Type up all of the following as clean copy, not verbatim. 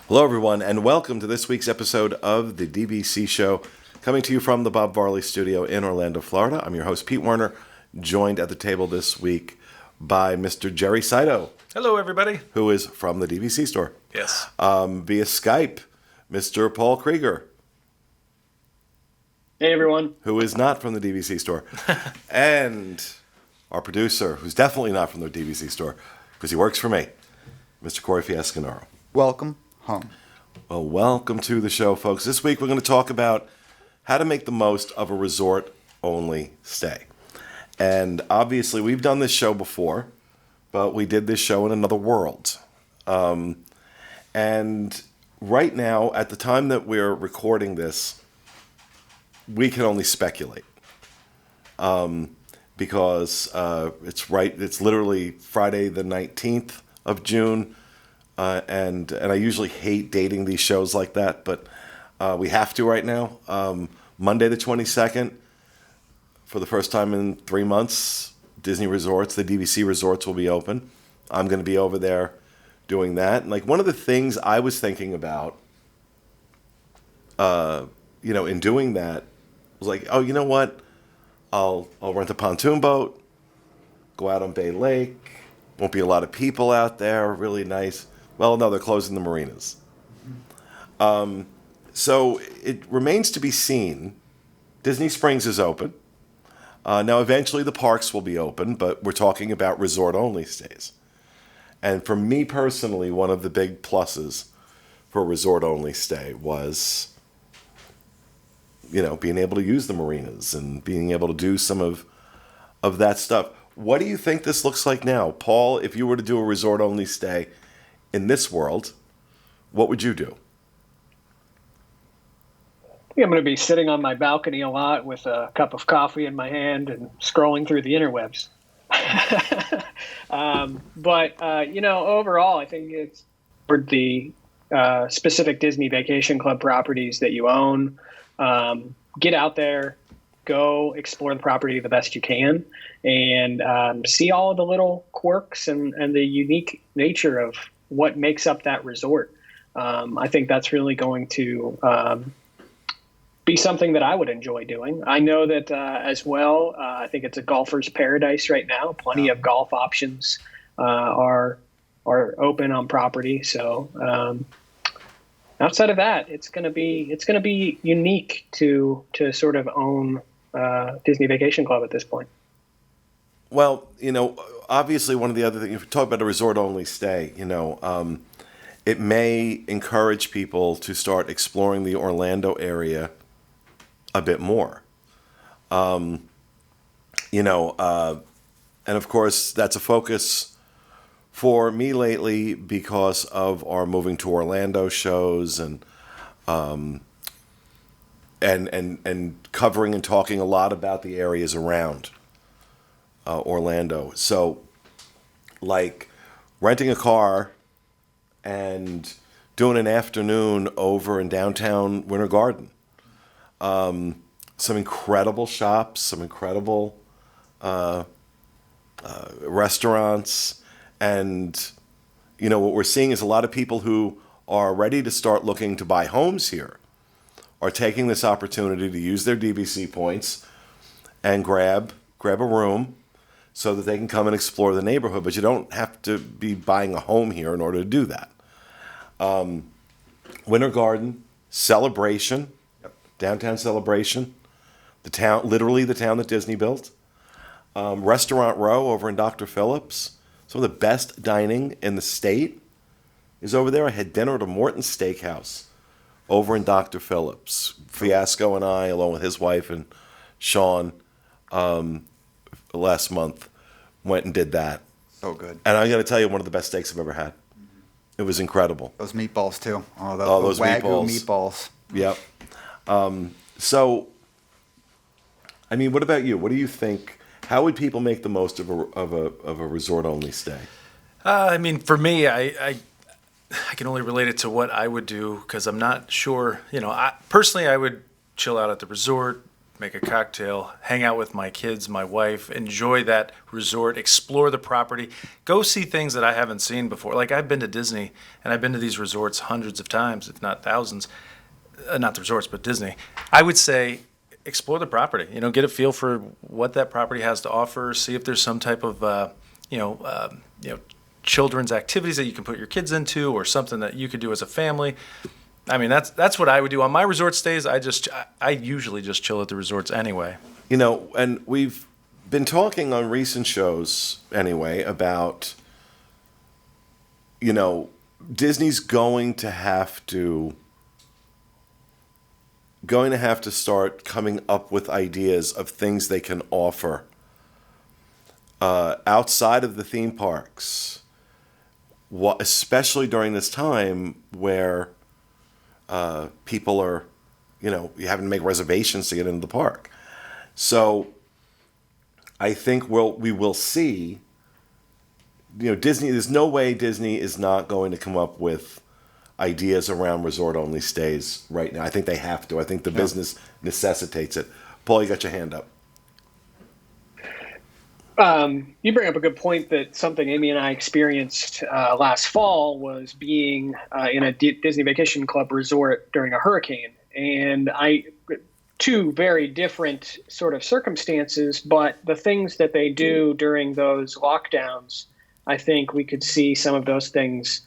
Hello, everyone, and welcome to this week's episode of the DVC show, coming to you from the Bob Varley studio in Orlando, Florida. I'm your host, Pete Werner, joined at the table this week by Mr. Jerry Saito. Hello, everybody. Who is from the DVC store. Yes. Via Skype, Mr. Paul Krieger. Hey, everyone. Who is not from the DVC store. And our producer, who's definitely not from the DVC store, because he works for me, Mr. Corey Fiasconaro. Welcome home. Well, welcome to the show, folks. This week we're going to talk about how to make the most of a resort-only stay. And obviously, we've done this show before, but we did this show in another world. And right now, at the time that we're recording this, we can only speculate. Because it's literally Friday the 19th of June. And I usually hate dating these shows like that, but we have to right now. Monday the 22nd, for the first time in 3 months, Disney resorts, the DVC resorts will be open. I'm going to be over there doing that. And like one of the things I was thinking about, in doing that, was like, oh, you know what? I'll rent a pontoon boat, go out on Bay Lake. Won't be a lot of people out there. Really nice. Well, no, they're closing the marinas. So it remains to be seen. Disney Springs is open. Now, eventually the parks will be open, but we're talking about resort-only stays. And for me personally, one of the big pluses for a resort-only stay was, being able to use the marinas and being able to do some of that stuff. What do you think this looks like now? Paul, if you were to do a resort-only stay in this world, what would you do? I'm going to be sitting on my balcony a lot with a cup of coffee in my hand and scrolling through the interwebs. But overall, I think it's for the specific Disney Vacation Club properties that you own. Get out there, go explore the property the best you can, and see all of the little quirks and the unique nature of what makes up that resort. I think that's really going to be something that I would enjoy doing. I know that as well. I think it's a golfer's paradise right now. Plenty of golf options are open on property. So outside of that, it's going to be unique to sort of own Disney Vacation Club at this point. Well, obviously one of the other things, if you talk about a resort-only stay, it may encourage people to start exploring the Orlando area a bit more. And of course, that's a focus for me lately because of our Moving to Orlando shows and covering and talking a lot about the areas around Orlando. So, like renting a car and doing an afternoon over in downtown Winter Garden. Some incredible shops, some incredible restaurants. And, what we're seeing is a lot of people who are ready to start looking to buy homes here are taking this opportunity to use their DVC points and grab a room so that they can come and explore the neighborhood. But you don't have to be buying a home here in order to do that. Winter Garden, Celebration, downtown Celebration, literally the town that Disney built. Restaurant Row over in Dr. Phillips. Some of the best dining in the state is over there. I had dinner at a Morton's Steakhouse over in Dr. Phillips. Fiasco and I, along with his wife and Sean, last month, went and did that. So good. And I got to tell you, one of the best steaks I've ever had. It was incredible. Those meatballs, too. Those Wagyu meatballs. Yep. So, what about you? What do you think? How would people make the most of a resort-only stay? For me, I can only relate it to what I would do because I'm not sure. Personally, I would chill out at the resort, make a cocktail, hang out with my kids, my wife, enjoy that resort, explore the property, go see things that I haven't seen before. Like I've been to Disney and I've been to these resorts hundreds of times, if not thousands. Not the resorts, but Disney. I would say explore the property. Get a feel for what that property has to offer. See if there's some type of children's activities that you can put your kids into, or something that you could do as a family. I mean, that's what I would do on my resort stays. I usually just chill at the resorts anyway. And we've been talking on recent shows anyway about, Disney's going to have to start coming up with ideas of things they can offer outside of the theme parks, especially during this time where people are, you having to make reservations to get into the park. So I think we will see, Disney, there's no way Disney is not going to come up with ideas around resort-only stays right now. I think they have to. I think the business necessitates it. Paul, you got your hand up. You bring up a good point that something Amy and I experienced last fall was being in a Disney Vacation Club resort during a hurricane. And two very different sort of circumstances, but the things that they do during those lockdowns, I think we could see some of those things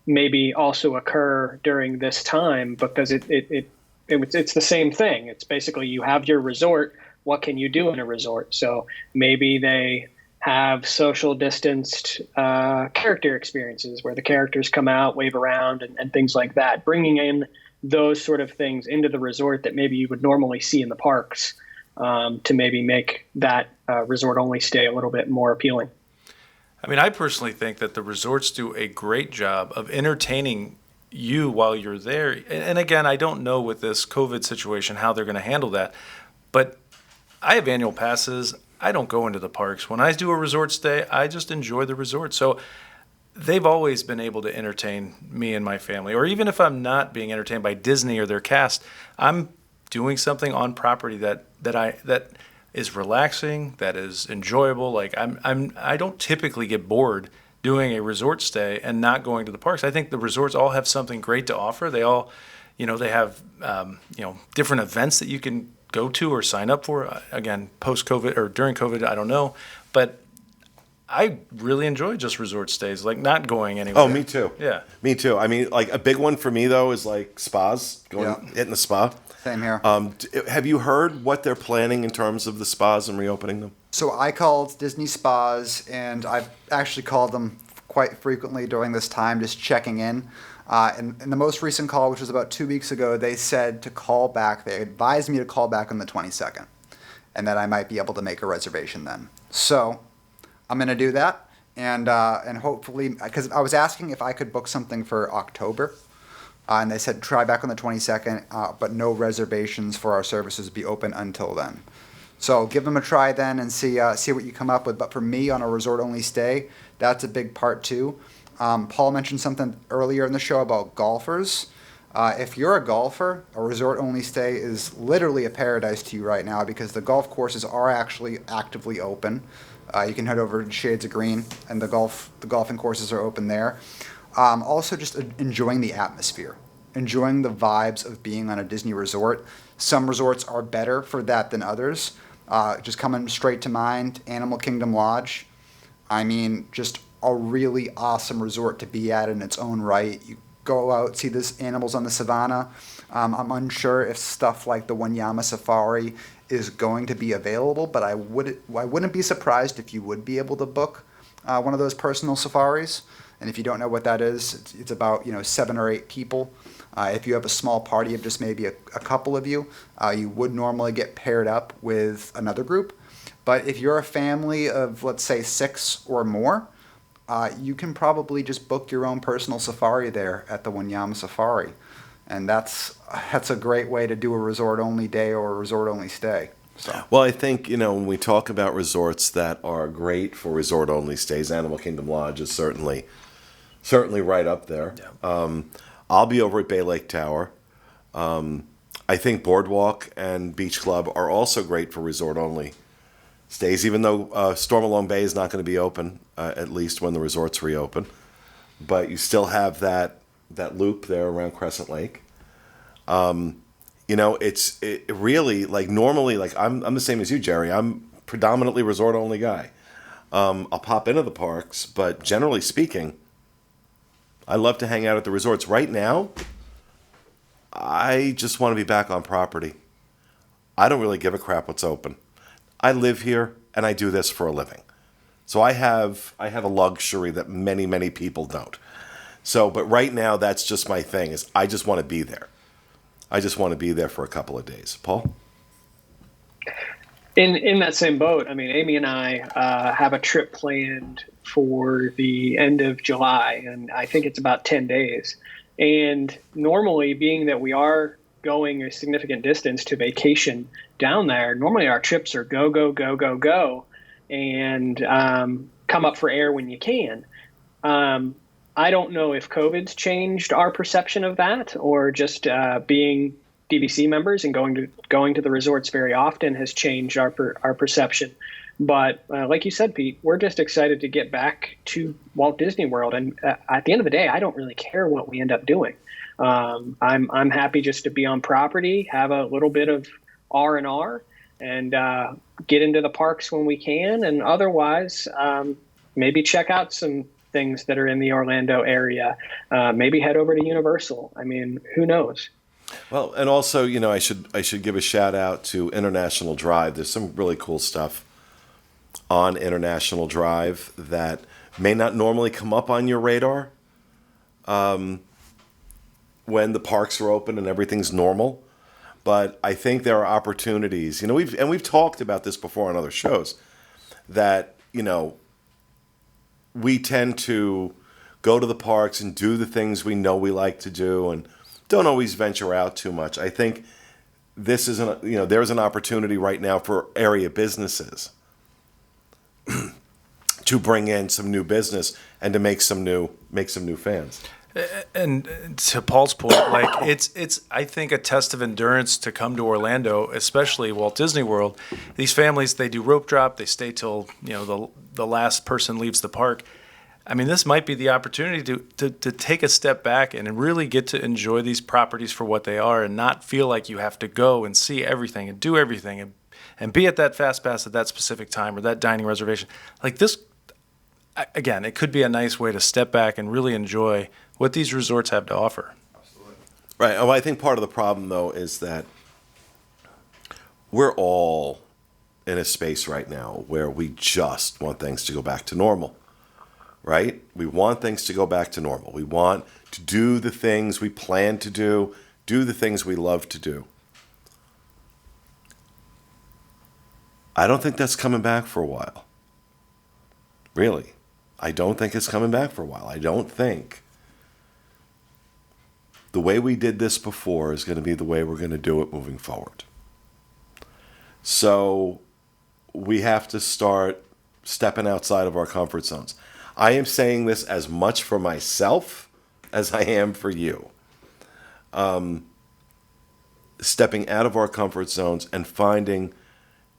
maybe also occur during this time, because it's the same thing. It's basically you have your resort. What can you do in a resort? So maybe they have social distanced character experiences where the characters come out, wave around, and things like that, bringing in those sort of things into the resort that maybe you would normally see in the parks to maybe make that resort only stay a little bit more appealing. I mean, I personally think that the resorts do a great job of entertaining you while you're there. And again, I don't know with this COVID situation how they're going to handle that. But I have annual passes. I don't go into the parks. When I do a resort stay, I just enjoy the resort. So they've always been able to entertain me and my family. Or even if I'm not being entertained by Disney or their cast, I'm doing something on property that is relaxing, that is enjoyable. Like I don't typically get bored doing a resort stay and not going to the parks. I think the resorts all have something great to offer. They all, they have different events that you can go to or sign up for. Again, post-COVID or during COVID, I don't know, but I really enjoy just resort stays, like not going anywhere. Oh, me too. Yeah, me too. I mean, like a big one for me though is like spas, hitting the spa. Same here. Have you heard what they're planning in terms of the spas and reopening them? So I called Disney Spas, and I've actually called them quite frequently during this time, just checking in. And in the most recent call, which was about 2 weeks ago, they said to call back. They advised me to call back on the 22nd, and that I might be able to make a reservation then. So I'm going to do that, and hopefully, because I was asking if I could book something for October. And they said try back on the 22nd, but no reservations for our services be open until then. So give them a try then and see what you come up with. But for me, on a resort-only stay, that's a big part too. Paul mentioned something earlier in the show about golfers. If you're a golfer, a resort-only stay is literally a paradise to you right now, because the golf courses are actually actively open. You can head over to Shades of Green, and the golfing courses are open there. Also, just enjoying the atmosphere, enjoying the vibes of being on a Disney resort. Some resorts are better for that than others. Just coming straight to mind, Animal Kingdom Lodge. I mean, just a really awesome resort to be at in its own right. You go out, see these animals on the savannah. I'm unsure if stuff like the Wanyama Safari is going to be available, but I wouldn't be surprised if you would be able to book one of those personal safaris. And if you don't know what that is, it's about 7 or 8 people. If you have a small party of just maybe a couple of you, you would normally get paired up with another group. But if you're a family of, let's say, 6 or more, you can probably just book your own personal safari there at the Wanyama Safari. And that's a great way to do a resort-only day or a resort-only stay. So. Well, I think, when we talk about resorts that are great for resort-only stays, Animal Kingdom Lodge is certainly right up there. Yeah. I'll be over at Bay Lake Tower. I think Boardwalk and Beach Club are also great for resort-only stays, even though Stormalone Bay is not going to be open, at least when the resorts reopen. But you still have that loop there around Crescent Lake. It really, like, normally, like, I'm the same as you, Jerry. I'm predominantly resort-only guy. I'll pop into the parks, but generally speaking, I love to hang out at the resorts. Right now, I just want to be back on property. I don't really give a crap what's open. I live here, and I do this for a living. So I have a luxury that many, many people don't. So, but right now, that's just my thing, is I just want to be there. I just want to be there for a couple of days. Paul? In that same boat, I mean, Amy and I have a trip planned for the end of July, and I think it's about 10 days. And normally, being that we are going a significant distance to vacation down there, normally our trips are go, go, go, go, go, and come up for air when you can. I don't know if COVID's changed our perception of that, or just being DVC members and going to the resorts very often has changed our perception. But like you said, Pete, we're just excited to get back to Walt Disney World. And at the end of the day, I don't really care what we end up doing. I'm happy just to be on property, have a little bit of R&R, and get into the parks when we can. And otherwise, maybe check out some things that are in the Orlando area. Maybe head over to Universal. I mean, who knows? Well, and also, I should give a shout out to International Drive. There's some really cool stuff on International Drive that may not normally come up on your radar when the parks are open and everything's normal. But I think there are opportunities. We've talked about this before on other shows, that we tend to go to the parks and do the things we know we like to do, and don't always venture out too much. I think this is there's an opportunity right now for area businesses to bring in some new business and to make some new fans. And to Paul's point, like it's I think a test of endurance to come to Orlando, especially Walt Disney World. These families, they do rope drop, they stay till the last person leaves the park. I mean, this might be the opportunity to take a step back and really get to enjoy these properties for what they are, and not feel like you have to go and see everything and do everything and be at that fast pass at that specific time or that dining reservation. Like this, again, it could be a nice way to step back and really enjoy what these resorts have to offer. Absolutely. Right. Well, I think part of the problem, though, is that we're all in a space right now where we just want things to go back to normal. Right? We want things to go back to normal. We want to do the things we plan to do the things we love to do. I don't think that's coming back for a while. Really. I don't think it's coming back for a while. I don't think the way we did this before is going to be the way we're going to do it moving forward. So we have to start stepping outside of our comfort zones. I am saying this as much for myself as I am for you. Stepping out of our comfort zones and finding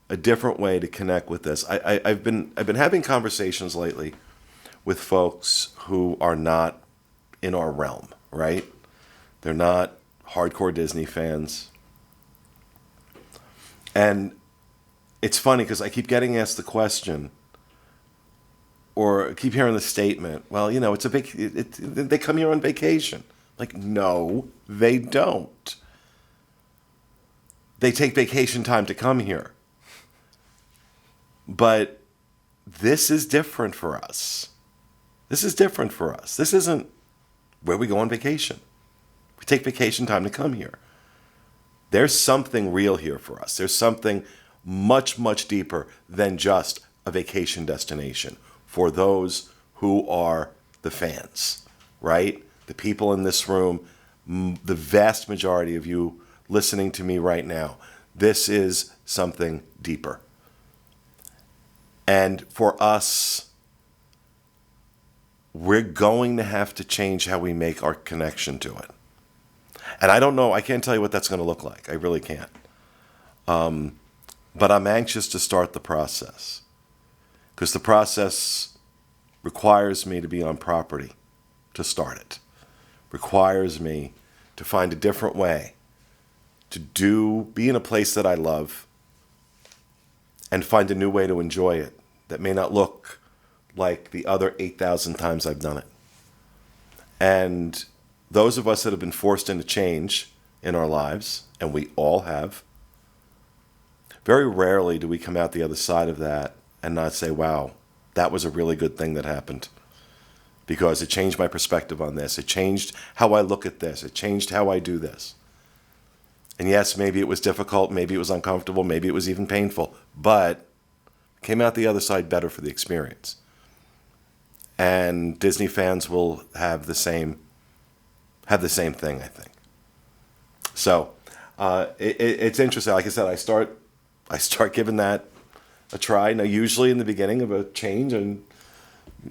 a different way to connect with this. I've been having conversations lately with folks who are not in our realm, right? They're not hardcore Disney fans. And it's funny because I keep getting asked the question, or keep hearing the statement, well, it's they come here on vacation. Like, no, they don't. They take vacation time to come here. But this is different for us. This isn't where we go on vacation. We take vacation time to come here. There's something real here for us. There's something much, much deeper than just a vacation destination for those who are the fans, right? The people in this room, the vast majority of you listening to me right now, this is something deeper. And for us, we're going to have to change how we make our connection to it. And I don't know, I can't tell you what that's going to look like. I really can't. But I'm anxious to start the process, because the process requires me to be on property to start it. Requires me to find a different way to be in a place that I love and find a new way to enjoy it that may not look like the other 8,000 times I've done it. And those of us that have been forced into change in our lives, and we all have, very rarely do we come out the other side of that and not say, wow, that was a really good thing that happened, because it changed my perspective on this. It changed how I look at this. It changed how I do this. And yes, maybe it was difficult, maybe it was uncomfortable, maybe it was even painful, but came out the other side better for the experience. And Disney fans will have the same thing, I think. So it's interesting. Like I said, I start giving that a try. Now, usually in the beginning of a change, and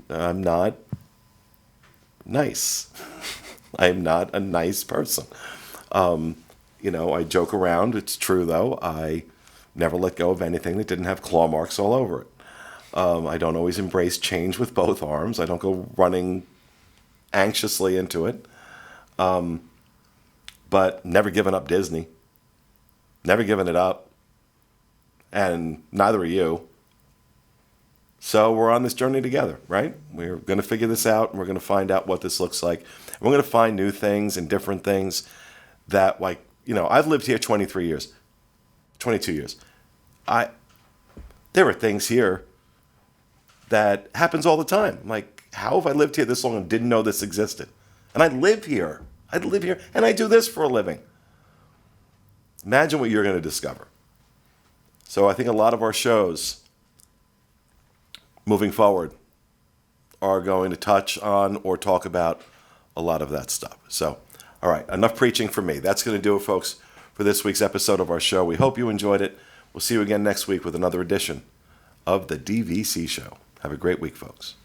I'm not nice. I'm not a nice person. I joke around. It's true, though. I never let go of anything that didn't have claw marks all over it. I don't always embrace change with both arms. I don't go running anxiously into it. But never given up Disney. Never given it up. And neither are you. So we're on this journey together, right? We're going to figure this out, and we're going to find out what this looks like. And we're going to find new things and different things that, I've lived here 23 years, 22 years. There are things here that happens all the time. Like, how have I lived here this long and didn't know this existed? And I live here. And I do this for a living. Imagine what you're going to discover. So I think a lot of our shows moving forward are going to touch on or talk about a lot of that stuff. So, all right, enough preaching for me. That's going to do it, folks, for this week's episode of our show. We hope you enjoyed it. We'll see you again next week with another edition of the DVC Show. Have a great week, folks.